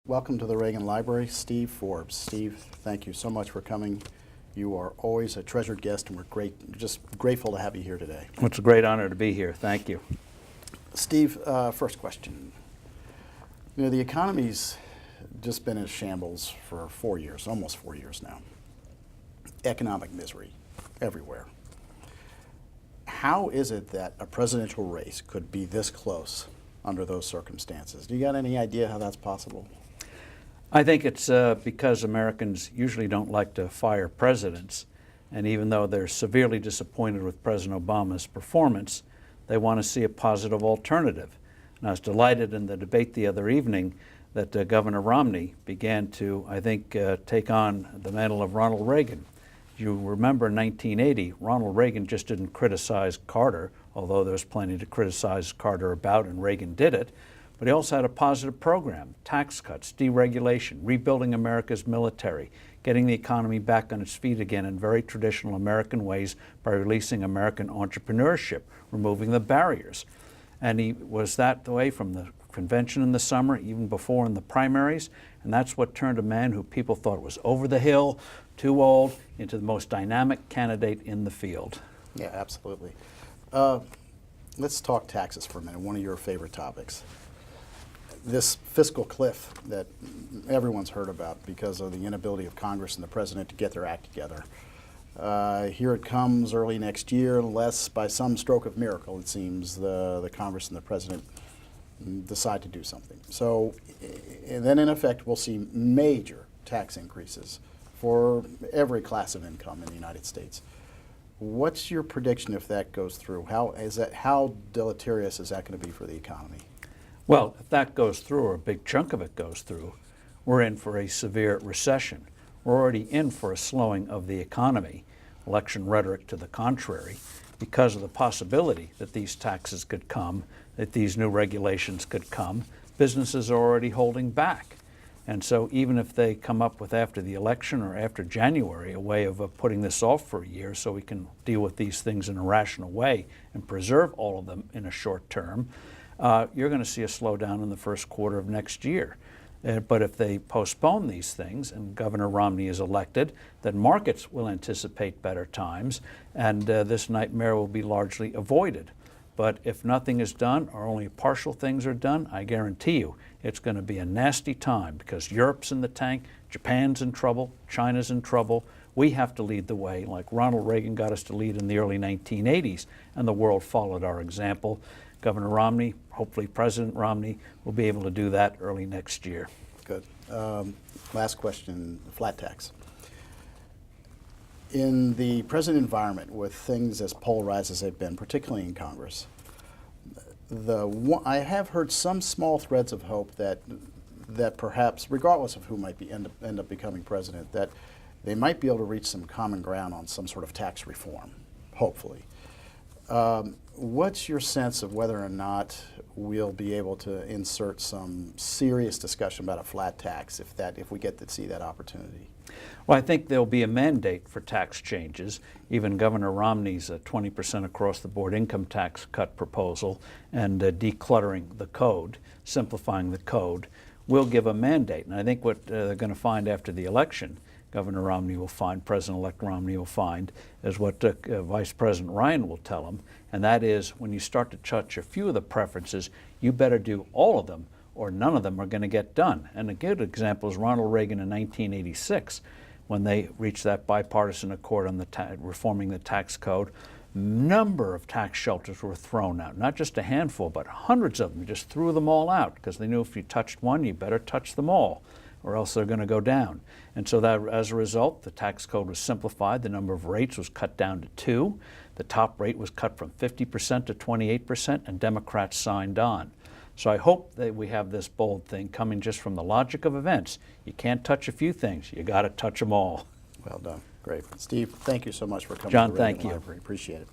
welcome to the Reagan Library, Steve Forbes. Steve, thank you so much for coming. You are always a treasured guest, and we're just grateful to have you here today. It's a great honor to be here. Thank you. Steve, first question. You know, the economy's just been in shambles for 4 years, almost 4 years now. Economic misery everywhere. How is it that a presidential race could be this close under those circumstances? Do you got any idea how that's possible? I think it's because Americans usually don't like to fire presidents, and even though they're severely disappointed with President Obama's performance, they want to see a positive alternative. And I was delighted in the debate the other evening that Governor Romney began to, I think, take on the mantle of Ronald Reagan. You remember in 1980, Ronald Reagan just didn't criticize Carter, although there's plenty to criticize Carter about, and Reagan did it. But he also had a positive program: tax cuts, deregulation, rebuilding America's military, getting the economy back on its feet again in very traditional American ways by releasing American entrepreneurship, removing the barriers. And he was that way from the convention in the summer, even before in the primaries, and that's what turned a man who people thought was over the hill, too old, into the most dynamic candidate in the field. Yeah, absolutely. Let's talk taxes for a minute, one of your favorite topics. This fiscal cliff that everyone's heard about because of the inability of Congress and the president to get their act together. Here it comes early next year, unless by some stroke of miracle, it seems, the Congress and the president decide to do something. So, and then in effect, we'll see major tax increases for every class of income in the United States. What's your prediction if that goes through? How deleterious is that going to be for the economy? Well, if that goes through, or a big chunk of it goes through, we're in for a severe recession. We're already in for a slowing of the economy, election rhetoric to the contrary, because of the possibility that these taxes could come, that these new regulations could come. Businesses are already holding back. And so even if they come up with, after the election or after January, a way of putting this off for a year so we can deal with these things in a rational way and preserve all of them in a short term, you're going to see a slowdown in the first quarter of next year. But if they postpone these things and Governor Romney is elected, then markets will anticipate better times, and this nightmare will be largely avoided. But if nothing is done, or only partial things are done, I guarantee you it's going to be a nasty time, because Europe's in the tank, Japan's in trouble, China's in trouble. We have to lead the way, like Ronald Reagan got us to lead in the early 1980s, and the world followed our example. Governor Romney, hopefully President Romney, will be able to do that early next year. Good. Last question, flat tax. In the present environment, with things as polarized as they've been, particularly in Congress, I have heard some small threads of hope that perhaps, regardless of who might end up becoming president, that they might be able to reach some common ground on some sort of tax reform, hopefully. What's your sense of whether or not we'll be able to insert some serious discussion about a flat tax if we get to see that opportunity? Well, I think there'll be a mandate for tax changes. Even Governor Romney's 20% across-the-board income tax cut proposal and decluttering the code, simplifying the code, will give a mandate. And I think what they're going to find after the election, Governor Romney will find, President-elect Romney will find, is what Vice President Ryan will tell him, and that is, when you start to touch a few of the preferences, you better do all of them, or none of them are going to get done. And a good example is Ronald Reagan in 1986, when they reached that bipartisan accord on reforming the tax code. Number of tax shelters were thrown out, not just a handful, but hundreds of them. Just threw them all out, because they knew if you touched one, you better touch them all, or else they're going to go down. And so that, as a result, the tax code was simplified. The number of rates was cut down to 2. The top rate was cut from 50% to 28%, and Democrats signed on. So I hope that we have this bold thing coming just from the logic of events. You can't touch a few things. You got to touch them all. Well done. Great. Steve, thank you so much for coming John, to the Reagan thank you. Library. Appreciate it.